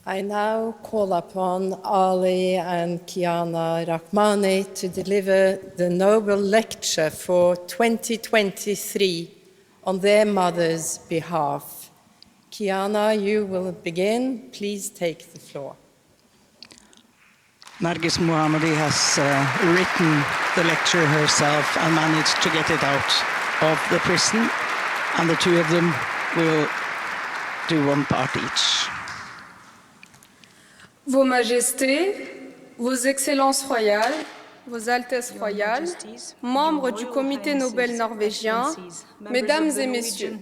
I now call upon Ali and Kiana Rahmani to deliver the Nobel Lecture for 2023 on their mother's behalf. Kiana, you will begin. Please take the floor. Nargis Mohammadi has written the lecture herself and managed to get it out of the prison, and the two of them will do one part each. Vos Majestés, Vos Excellences royales, Vos Altesses royales, membres du Comité Nobel norvégien, Mesdames et Messieurs,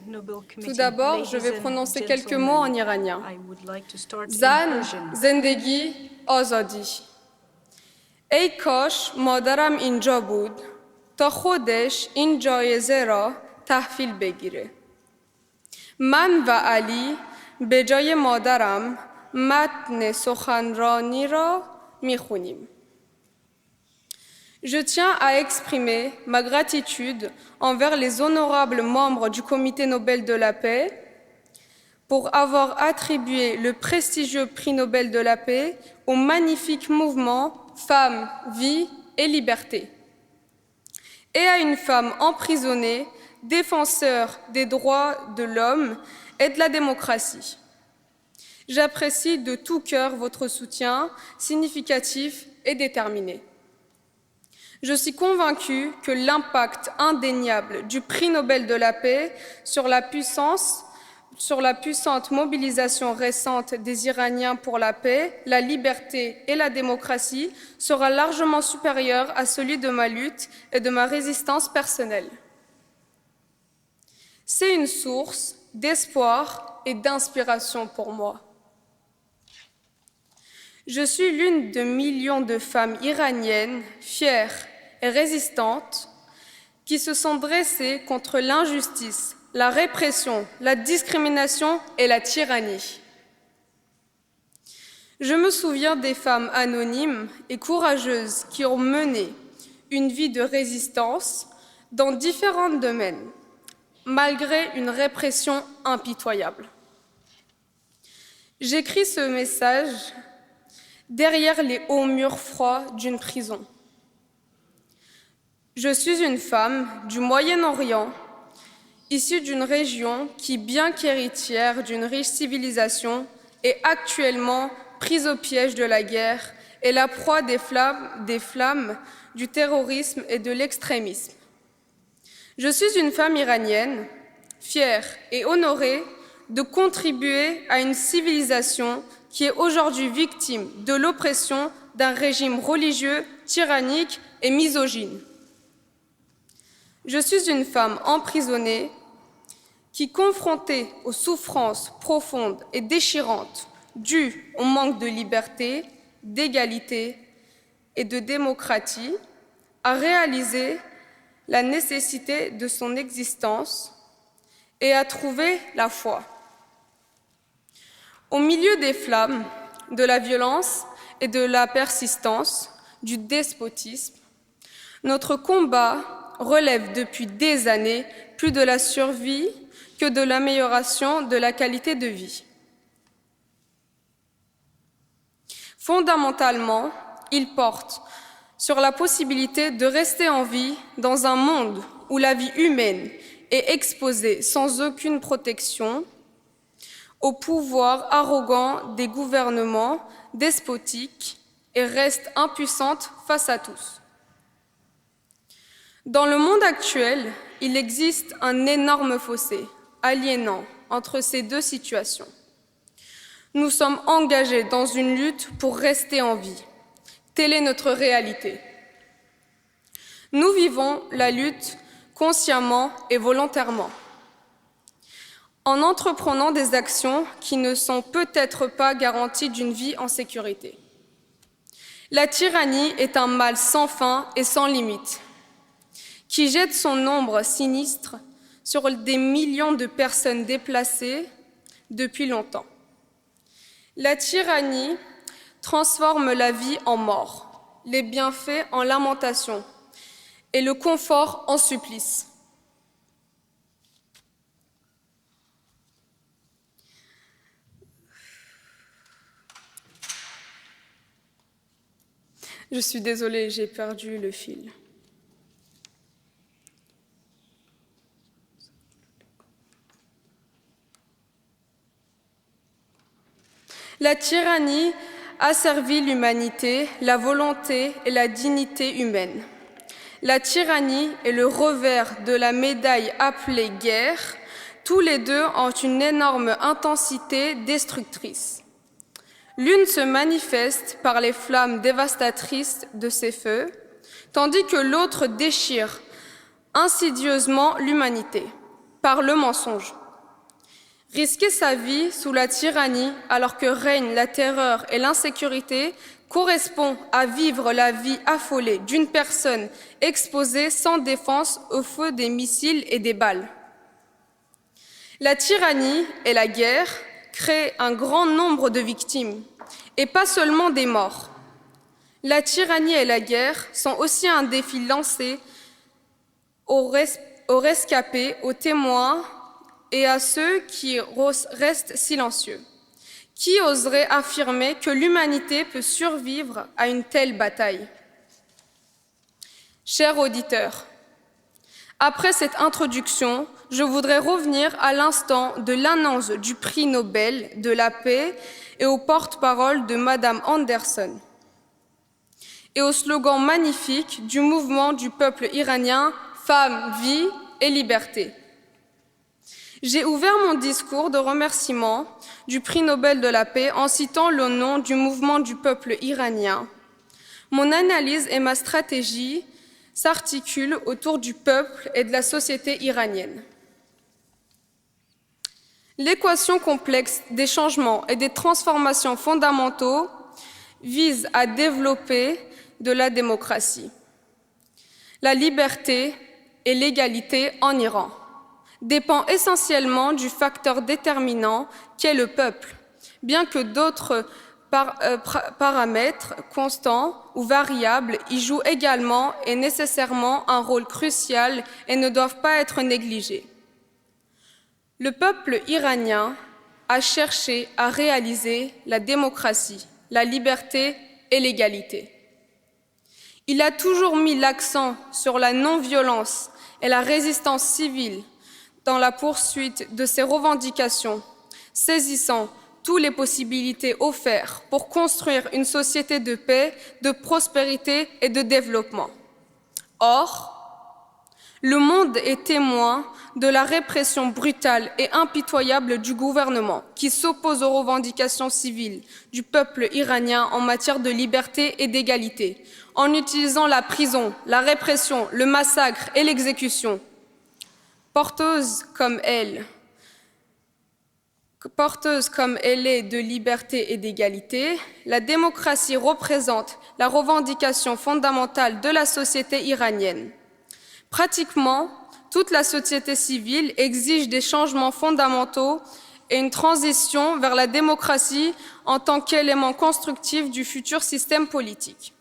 tout d'abord, je vais prononcer quelques mots en iranien. Zan, Zendegi, Azadi. ای کاش مادرم اینجا بود تا خودش این جایزه را تحویل بگیره. من و علی به جای مادرم متن سخنرانی را میخونیم. Je tiens à exprimer ma gratitude envers les honorables membres du Comité Nobel de la paix pour avoir attribué le prestigieux prix Nobel de la paix au magnifique mouvement Femmes, vie et liberté, et à une femme emprisonnée, défenseur des droits de l'homme et de la démocratie. J'apprécie de tout cœur votre soutien significatif et déterminé. Je suis convaincue que l'impact indéniable du prix Nobel de la paix sur la puissante mobilisation récente des Iraniens pour la paix, la liberté et la démocratie sera largement supérieur à celui de ma lutte et de ma résistance personnelle. C'est une source d'espoir et d'inspiration pour moi. Je suis l'une de millions de femmes iraniennes fières et résistantes qui se sont dressées contre l'injustice, la répression, la discrimination et la tyrannie. Je me souviens des femmes anonymes et courageuses qui ont mené une vie de résistance dans différents domaines, malgré une répression impitoyable. J'écris ce message derrière les hauts murs froids d'une prison. Je suis une femme du Moyen-Orient, issue d'une région qui, bien qu'héritière d'une riche civilisation, est actuellement prise au piège de la guerre et la proie des flammes du terrorisme et de l'extrémisme. Je suis une femme iranienne, fière et honorée de contribuer à une civilisation qui est aujourd'hui victime de l'oppression d'un régime religieux, tyrannique et misogyne. Je suis une femme emprisonnée qui, confrontée aux souffrances profondes et déchirantes dues au manque de liberté, d'égalité et de démocratie, a réalisé la nécessité de son existence et a trouvé la foi. Au milieu des flammes, de la violence et de la persistance, du despotisme, notre combat relève depuis des années plus de la survie que de l'amélioration de la qualité de vie. Fondamentalement, il porte sur la possibilité de rester en vie dans un monde où la vie humaine est exposée sans aucune protection au pouvoir arrogant des gouvernements despotiques et reste impuissante face à tous. Dans le monde actuel, il existe un énorme fossé aliénant entre ces deux situations. Nous sommes engagés dans une lutte pour rester en vie. Telle est notre réalité. Nous vivons la lutte consciemment et volontairement, en entreprenant des actions qui ne sont peut-être pas garanties d'une vie en sécurité. La tyrannie est un mal sans fin et sans limite, qui jette son ombre sinistre sur des millions de personnes déplacées depuis longtemps. La tyrannie transforme la vie en mort, les bienfaits en lamentation et le confort en supplice. Je suis désolée, j'ai perdu le fil. La tyrannie asservit l'humanité, la volonté et la dignité humaine. La tyrannie est le revers de la médaille appelée guerre. Tous les deux ont une énorme intensité destructrice. L'une se manifeste par les flammes dévastatrices de ses feux, tandis que l'autre déchire insidieusement l'humanité par le mensonge. Risquer sa vie sous la tyrannie alors que règnent la terreur et l'insécurité correspond à vivre la vie affolée d'une personne exposée sans défense au feu des missiles et des balles. La tyrannie et la guerre créent un grand nombre de victimes, et pas seulement des morts. La tyrannie et la guerre sont aussi un défi lancé aux rescapés, aux témoins et à ceux qui restent silencieux. Qui oserait affirmer que l'humanité peut survivre à une telle bataille? Chers auditeurs, après cette introduction, je voudrais revenir à l'instant de l'annonce du prix Nobel de la paix et au porte-parole de Madame Anderson et au slogan magnifique du mouvement du peuple iranien « Femmes, vie et liberté ». J'ai ouvert mon discours de remerciement du prix Nobel de la paix en citant le nom du mouvement du peuple iranien. Mon analyse et ma stratégie s'articulent autour du peuple et de la société iranienne. L'équation complexe des changements et des transformations fondamentaux vise à développer de la démocratie, la liberté et l'égalité en Iran dépend essentiellement du facteur déterminant qu'est le peuple, bien que d'autres paramètres constants ou variables y jouent également et nécessairement un rôle crucial et ne doivent pas être négligés. Le peuple iranien a cherché à réaliser la démocratie, la liberté et l'égalité. Il a toujours mis l'accent sur la non-violence et la résistance civile dans la poursuite de ses revendications, saisissant toutes les possibilités offertes pour construire une société de paix, de prospérité et de développement. Or, le monde est témoin de la répression brutale et impitoyable du gouvernement qui s'oppose aux revendications civiles du peuple iranien en matière de liberté et d'égalité, en utilisant la prison, la répression, le massacre et l'exécution. Porteuse comme elle est de liberté et d'égalité, la démocratie représente la revendication fondamentale de la société iranienne. Pratiquement, toute la société civile exige des changements fondamentaux et une transition vers la démocratie en tant qu'élément constructif du futur système politique.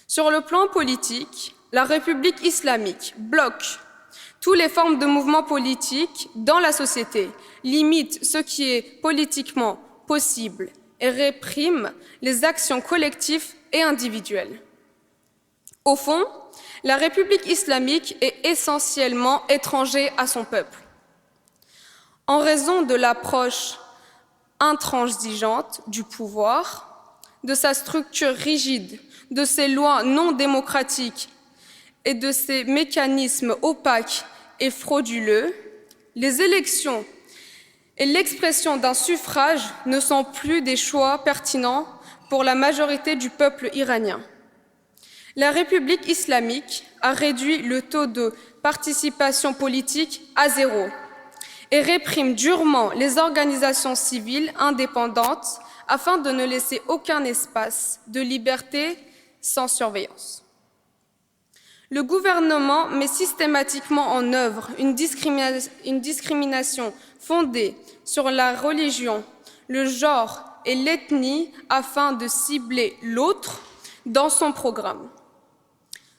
Sur le plan politique, la République islamique bloque toutes les formes de mouvements politiques dans la société, limite ce qui est politiquement possible et réprime les actions collectives et individuelles. Au fond, la République islamique est essentiellement étrangère à son peuple. En raison de l'approche intransigeante du pouvoir, de sa structure rigide, de ses lois non démocratiques et de ses mécanismes opaques et frauduleux, les élections et l'expression d'un suffrage ne sont plus des choix pertinents pour la majorité du peuple iranien. La République islamique a réduit le taux de participation politique à 0 et réprime durement les organisations civiles indépendantes afin de ne laisser aucun espace de liberté sans surveillance. Le gouvernement met systématiquement en œuvre une discrimination fondée sur la religion, le genre et l'ethnie afin de cibler l'autre dans son programme.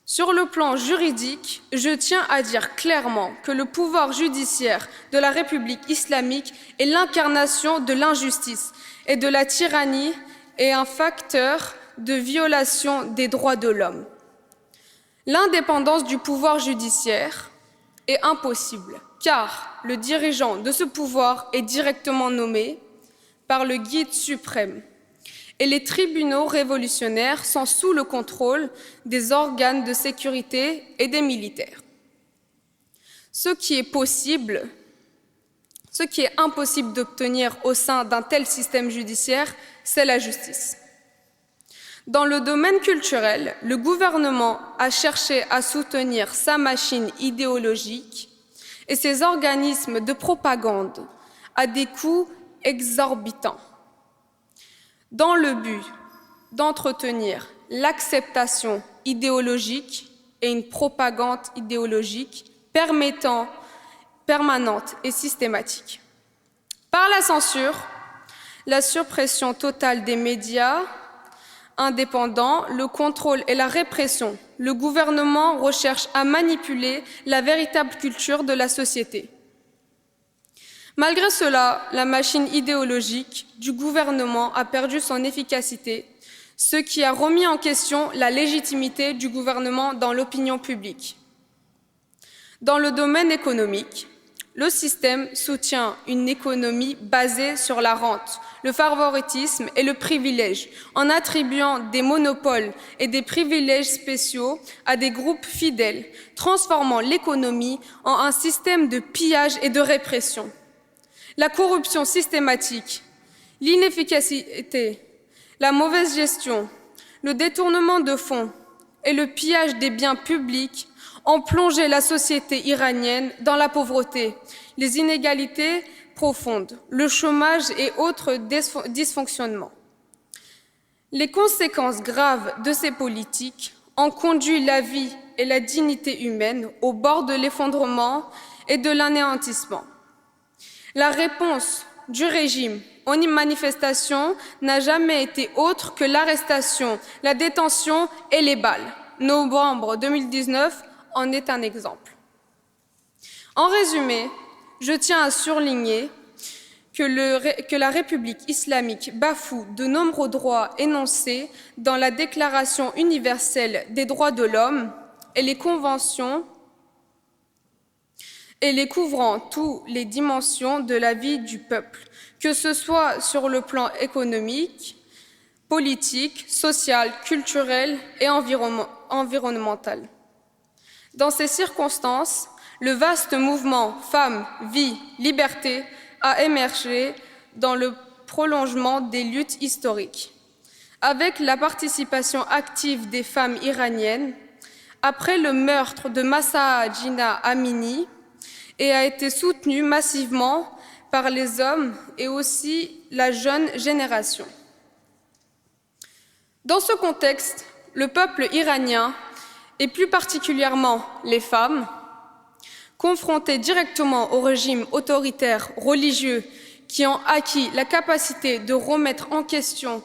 Sur le plan juridique, je tiens à dire clairement que le pouvoir judiciaire de la République islamique est l'incarnation de l'injustice et de la tyrannie et un facteur de violation des droits de l'homme. L'indépendance du pouvoir judiciaire est impossible, car le dirigeant de ce pouvoir est directement nommé par le guide suprême, et les tribunaux révolutionnaires sont sous le contrôle des organes de sécurité et des militaires. Ce qui est impossible d'obtenir au sein d'un tel système judiciaire, c'est la justice. Dans le domaine culturel, le gouvernement a cherché à soutenir sa machine idéologique et ses organismes de propagande à des coûts exorbitants, dans le but d'entretenir l'acceptation idéologique et une propagande idéologique permanente et systématique. Par la censure, la suppression totale des médias indépendants, le contrôle et la répression, le gouvernement recherche à manipuler la véritable culture de la société. Malgré cela, la machine idéologique du gouvernement a perdu son efficacité, ce qui a remis en question la légitimité du gouvernement dans l'opinion publique. Dans le domaine économique, le système soutient une économie basée sur la rente, le favoritisme et le privilège, en attribuant des monopoles et des privilèges spéciaux à des groupes fidèles, transformant l'économie en un système de pillage et de répression. La corruption systématique, l'inefficacité, la mauvaise gestion, le détournement de fonds et le pillage des biens publics ont plongé la société iranienne dans la pauvreté, les inégalités profondes, le chômage et autres dysfonctionnements. Les conséquences graves de ces politiques ont conduit la vie et la dignité humaine au bord de l'effondrement et de l'anéantissement. La réponse du régime aux manifestations n'a jamais été autre que l'arrestation, la détention et les balles. Novembre 2019 en est un exemple. En résumé, je tiens à souligner que la République islamique bafoue de nombreux droits énoncés dans la Déclaration universelle des droits de l'homme et les conventions et les couvrant toutes les dimensions de la vie du peuple, que ce soit sur le plan économique, politique, social, culturel et environnemental. Dans ces circonstances, le vaste mouvement Femmes, Vie, Liberté a émergé dans le prolongement des luttes historiques. Avec la participation active des femmes iraniennes, après le meurtre de Mahsa Jina Amini, et a été soutenu massivement par les hommes et aussi la jeune génération. Dans ce contexte, le peuple iranien, et plus particulièrement les femmes, confrontés directement au régime autoritaire religieux qui ont acquis la capacité de remettre en question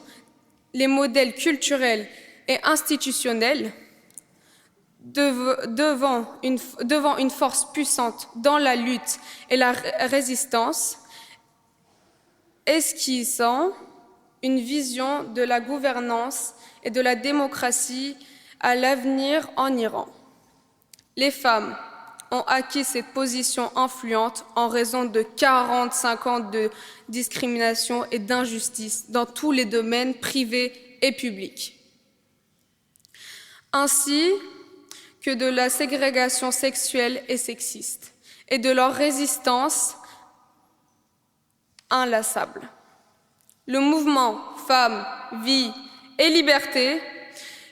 les modèles culturels et institutionnels, devant une force puissante dans la lutte et la résistance, esquissant une vision de la gouvernance et de la démocratie à l'avenir en Iran. Les femmes ont acquis cette position influente en raison de 45 ans de discrimination et d'injustice dans tous les domaines privés et publics, ainsi que de la ségrégation sexuelle et sexiste, et de leur résistance inlassable. Le mouvement Femmes, Vie et Liberté,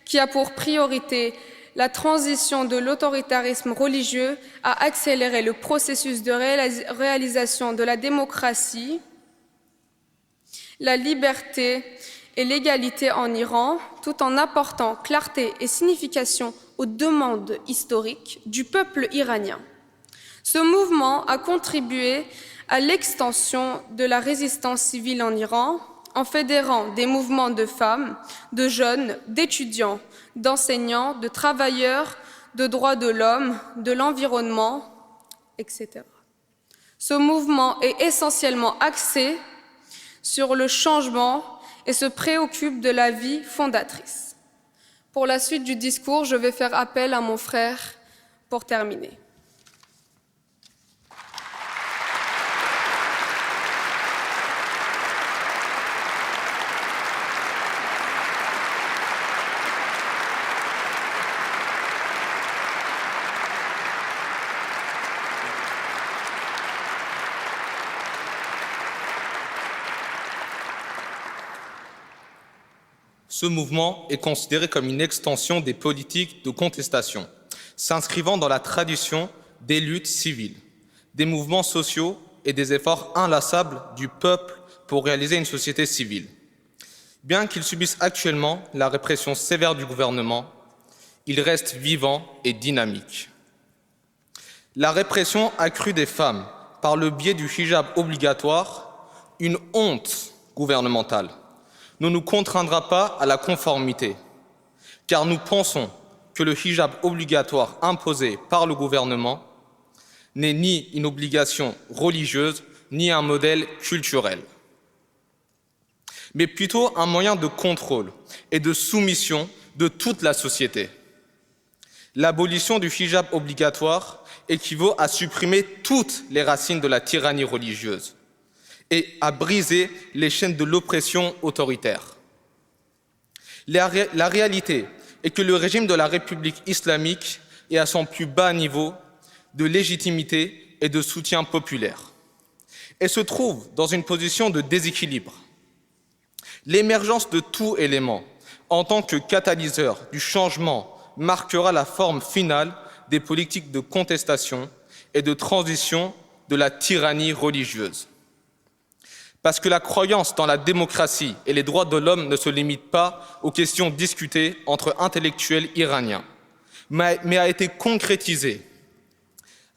qui a pour priorité la transition de l'autoritarisme religieux, a accéléré le processus de réalisation de la démocratie, la liberté et l'égalité en Iran, tout en apportant clarté et signification aux demandes historiques du peuple iranien. Ce mouvement a contribué à l'extension de la résistance civile en Iran en fédérant des mouvements de femmes, de jeunes, d'étudiants, d'enseignants, de travailleurs, de droits de l'homme, de l'environnement, etc. Ce mouvement est essentiellement axé sur le changement et se préoccupent de la vie fondatrice. Pour la suite du discours, je vais faire appel à mon frère pour terminer. Ce mouvement est considéré comme une extension des politiques de contestation, s'inscrivant dans la tradition des luttes civiles, des mouvements sociaux et des efforts inlassables du peuple pour réaliser une société civile. Bien qu'ils subissent actuellement la répression sévère du gouvernement, ils restent vivants et dynamiques. La répression accrue des femmes par le biais du hijab obligatoire, une honte gouvernementale, ne nous contraindra pas à la conformité, car nous pensons que le hijab obligatoire imposé par le gouvernement n'est ni une obligation religieuse, ni un modèle culturel, mais plutôt un moyen de contrôle et de soumission de toute la société. L'abolition du hijab obligatoire équivaut à supprimer toutes les racines de la tyrannie religieuse et à briser les chaînes de l'oppression autoritaire. La réalité est que le régime de la République islamique est à son plus bas niveau de légitimité et de soutien populaire et se trouve dans une position de déséquilibre. L'émergence de tout élément en tant que catalyseur du changement marquera la forme finale des politiques de contestation et de transition de la tyrannie religieuse. Parce que la croyance dans la démocratie et les droits de l'homme ne se limite pas aux questions discutées entre intellectuels iraniens, mais a été concrétisée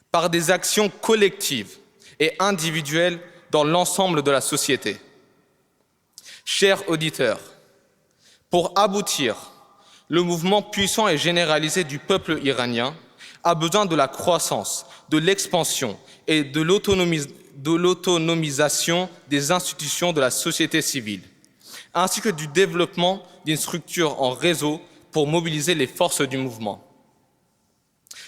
par des actions collectives et individuelles dans l'ensemble de la société. Chers auditeurs, pour aboutir, le mouvement puissant et généralisé du peuple iranien a besoin de la croissance, de l'expansion et de l'autonomisation des institutions de la société civile, ainsi que du développement d'une structure en réseau pour mobiliser les forces du mouvement.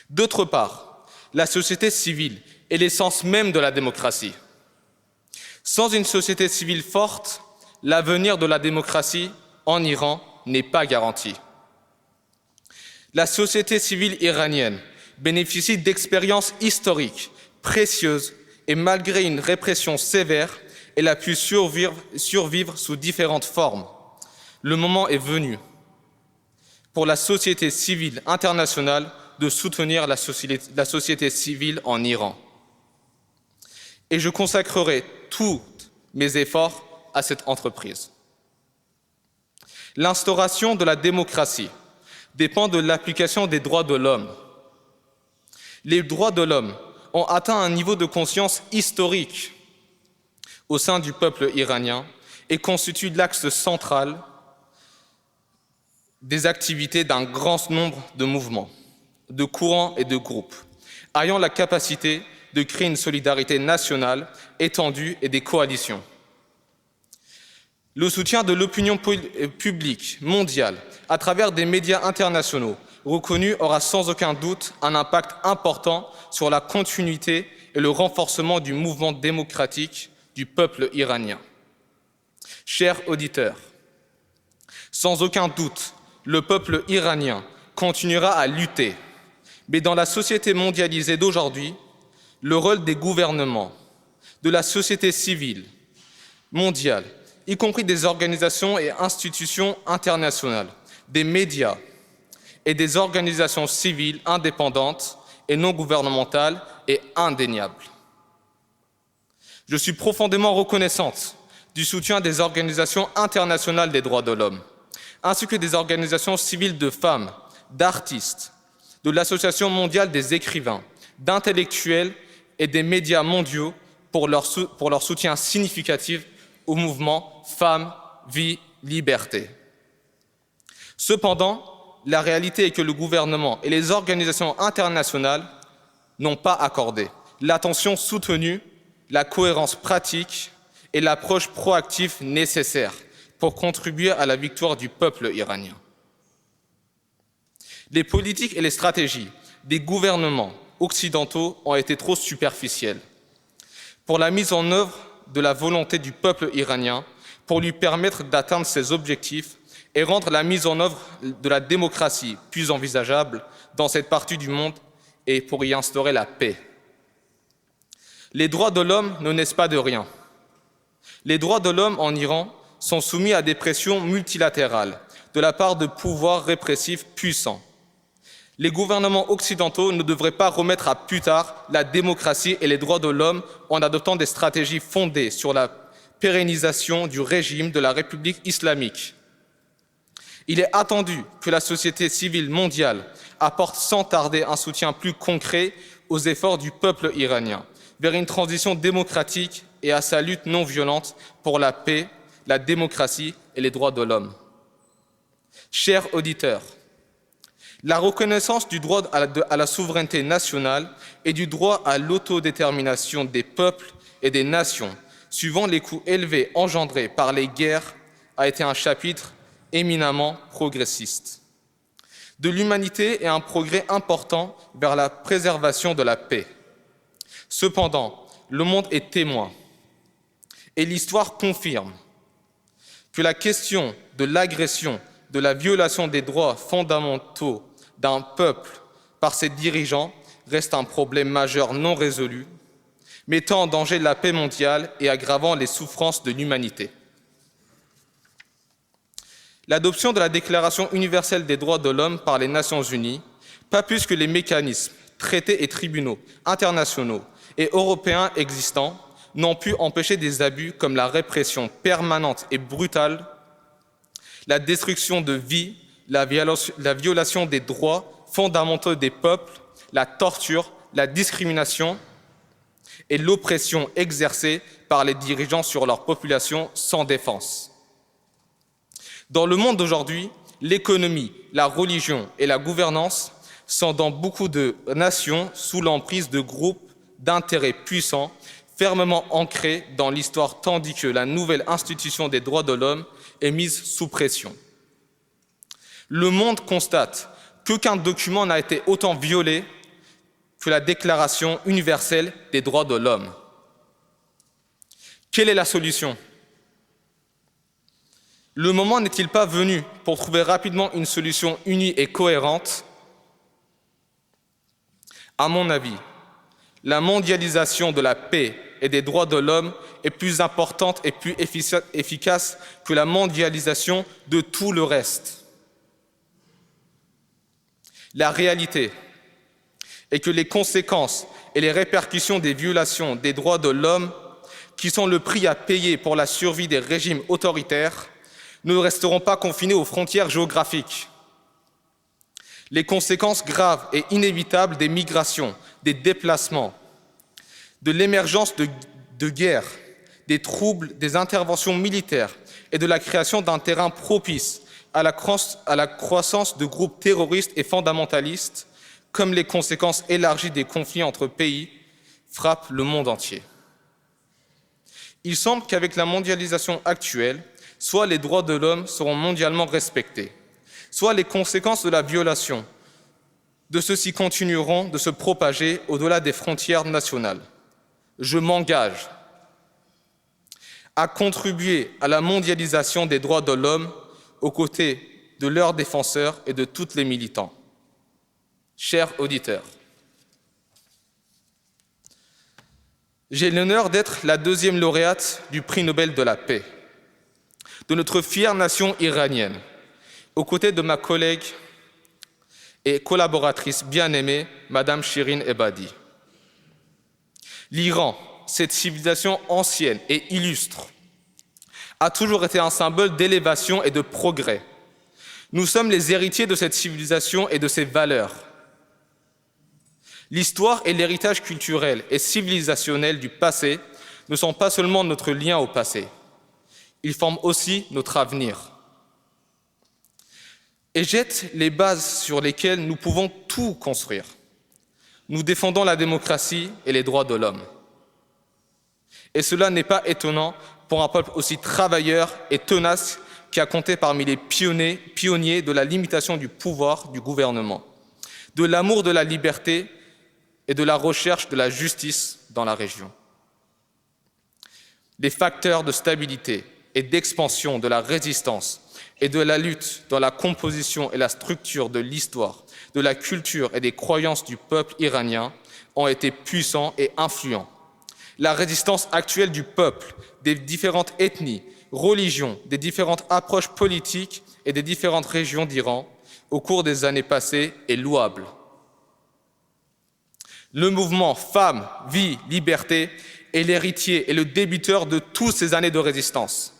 D'autre part, la société civile est l'essence même de la démocratie. Sans une société civile forte, l'avenir de la démocratie en Iran n'est pas garanti. La société civile iranienne bénéficie d'expériences historiques précieuses et malgré une répression sévère, elle a pu survivre sous différentes formes. Le moment est venu pour la société civile internationale de soutenir la société civile en Iran. Et je consacrerai tous mes efforts à cette entreprise. L'instauration de la démocratie dépend de l'application des droits de l'homme. Les droits de l'homme ont atteint un niveau de conscience historique au sein du peuple iranien et constituent l'axe central des activités d'un grand nombre de mouvements, de courants et de groupes, ayant la capacité de créer une solidarité nationale étendue et des coalitions. Le soutien de l'opinion publique mondiale à travers des médias internationaux reconnus aura sans aucun doute un impact important sur la continuité et le renforcement du mouvement démocratique du peuple iranien. Chers auditeurs, sans aucun doute, le peuple iranien continuera à lutter, mais dans la société mondialisée d'aujourd'hui, le rôle des gouvernements, de la société civile mondiale, y compris des organisations et institutions internationales, des médias et des organisations civiles indépendantes et non gouvernementales est indéniable. Je suis profondément reconnaissante du soutien des organisations internationales des droits de l'homme, ainsi que des organisations civiles de femmes, d'artistes, de l'Association mondiale des écrivains, d'intellectuels et des médias mondiaux pour leur soutien significatif au mouvement Femmes, Vie, Liberté. Cependant, la réalité est que le gouvernement et les organisations internationales n'ont pas accordé l'attention soutenue, la cohérence pratique et l'approche proactive nécessaire pour contribuer à la victoire du peuple iranien. Les politiques et les stratégies des gouvernements occidentaux ont été trop superficielles pour la mise en œuvre de la volonté du peuple iranien, pour lui permettre d'atteindre ses objectifs et rendre la mise en œuvre de la démocratie plus envisageable dans cette partie du monde et pour y instaurer la paix. Les droits de l'homme ne naissent pas de rien. Les droits de l'homme en Iran sont soumis à des pressions multilatérales de la part de pouvoirs répressifs puissants. Les gouvernements occidentaux ne devraient pas remettre à plus tard la démocratie et les droits de l'homme en adoptant des stratégies fondées sur la pérennisation du régime de la République islamique. Il est attendu que la société civile mondiale apporte sans tarder un soutien plus concret aux efforts du peuple iranien vers une transition démocratique et à sa lutte non violente pour la paix, la démocratie et les droits de l'homme. Chers auditeurs, la reconnaissance du droit à la souveraineté nationale et du droit à l'autodétermination des peuples et des nations, suivant les coûts élevés engendrés par les guerres, a été un chapitre éminemment progressiste de l'humanité et un progrès important vers la préservation de la paix. Cependant, le monde est témoin et l'histoire confirme que la question de l'agression, de la violation des droits fondamentaux d'un peuple par ses dirigeants reste un problème majeur non résolu, mettant en danger la paix mondiale et aggravant les souffrances de l'humanité. L'adoption de la Déclaration universelle des droits de l'homme par les Nations unies, pas plus que les mécanismes, traités et tribunaux internationaux et européens existants, n'ont pu empêcher des abus comme la répression permanente et brutale, la destruction de vies, la violation des droits fondamentaux des peuples, la torture, la discrimination et l'oppression exercée par les dirigeants sur leur population sans défense. Dans le monde d'aujourd'hui, l'économie, la religion et la gouvernance sont dans beaucoup de nations sous l'emprise de groupes d'intérêts puissants, fermement ancrés dans l'histoire, tandis que la nouvelle institution des droits de l'homme est mise sous pression. Le monde constate qu'aucun document n'a été autant violé que la Déclaration universelle des droits de l'homme. Quelle est la solution ? Le moment n'est-il pas venu pour trouver rapidement une solution unie et cohérente ? À mon avis, la mondialisation de la paix et des droits de l'homme est plus importante et plus efficace que la mondialisation de tout le reste. La réalité est que les conséquences et les répercussions des violations des droits de l'homme, qui sont le prix à payer pour la survie des régimes autoritaires, ne resteront pas confinés aux frontières géographiques. Les conséquences graves et inévitables des migrations, des déplacements, de l'émergence de guerres, des troubles, des interventions militaires et de la création d'un terrain propice à la croissance de groupes terroristes et fondamentalistes, comme les conséquences élargies des conflits entre pays, frappent le monde entier. Il semble qu'avec la mondialisation actuelle, soit les droits de l'homme seront mondialement respectés, soit les conséquences de la violation de ceux-ci continueront de se propager au-delà des frontières nationales. Je m'engage à contribuer à la mondialisation des droits de l'homme aux côtés de leurs défenseurs et de tous les militants. Chers auditeurs, j'ai l'honneur d'être la deuxième lauréate du prix Nobel de la paix de notre fière nation iranienne, aux côtés de ma collègue et collaboratrice bien-aimée, Madame Shirin Ebadi. L'Iran, cette civilisation ancienne et illustre, a toujours été un symbole d'élévation et de progrès. Nous sommes les héritiers de cette civilisation et de ses valeurs. L'histoire et l'héritage culturel et civilisationnel du passé ne sont pas seulement notre lien au passé, ils forment aussi notre avenir et jettent les bases sur lesquelles nous pouvons tout construire. Nous défendons la démocratie et les droits de l'homme. Et cela n'est pas étonnant pour un peuple aussi travailleur et tenace qui a compté parmi les pionniers de la limitation du pouvoir du gouvernement, de l'amour de la liberté et de la recherche de la justice dans la région. Les facteurs de stabilité et d'expansion de la résistance et de la lutte dans la composition et la structure de l'histoire, de la culture et des croyances du peuple iranien ont été puissants et influents. La résistance actuelle du peuple, des différentes ethnies, religions, des différentes approches politiques et des différentes régions d'Iran au cours des années passées est louable. Le mouvement Femmes, Vie, Liberté est l'héritier et le débiteur de toutes ces années de résistance.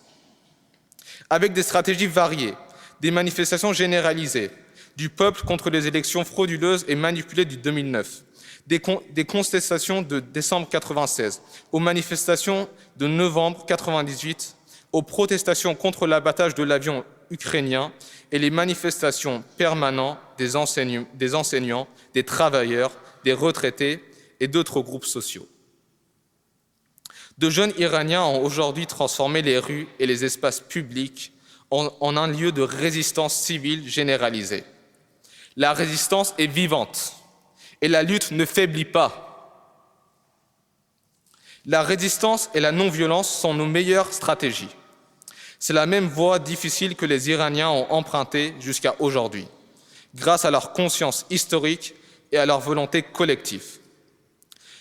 Avec des stratégies variées, des manifestations généralisées, du peuple contre les élections frauduleuses et manipulées du 2009, des contestations de décembre 1996, aux manifestations de novembre 1998, aux protestations contre l'abattage de l'avion ukrainien et les manifestations permanentes des enseignants, des travailleurs, des retraités et d'autres groupes sociaux. De jeunes Iraniens ont aujourd'hui transformé les rues et les espaces publics en un lieu de résistance civile généralisée. La résistance est vivante et la lutte ne faiblit pas. La résistance et la non-violence sont nos meilleures stratégies. C'est la même voie difficile que les Iraniens ont empruntée jusqu'à aujourd'hui, grâce à leur conscience historique et à leur volonté collective.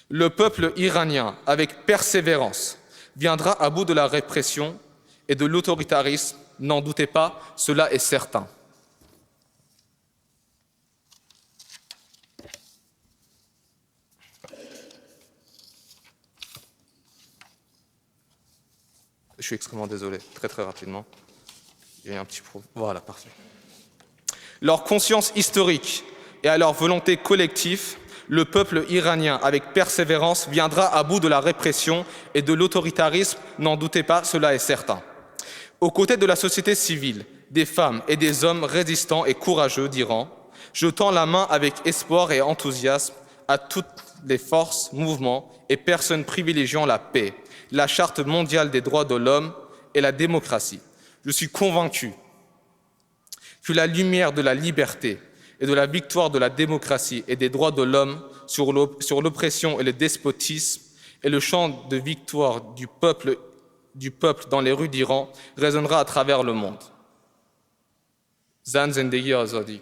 Le peuple iranien, avec persévérance, viendra à bout de la répression et de l'autoritarisme. N'en doutez pas, cela est certain. Je suis extrêmement désolé, très rapidement. Il y a eu un petit problème. Voilà, parfait. Leur conscience historique et à leur volonté collective, le peuple iranien, avec persévérance, viendra à bout de la répression et de l'autoritarisme. N'en doutez pas, cela est certain. Aux côtés de la société civile, des femmes et des hommes résistants et courageux d'Iran, je tends la main avec espoir et enthousiasme à toutes les forces, mouvements et personnes privilégiant la paix, la Charte mondiale des droits de l'homme et la démocratie. Je suis convaincu que la lumière de la liberté et de la victoire de la démocratie et des droits de l'homme sur l'oppression et le despotisme et le chant de victoire du peuple dans les rues d'Iran résonnera à travers le monde. Zan Zendegi Azadi.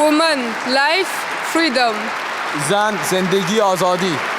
Woman, life, freedom. Zan Zendegi Azadi.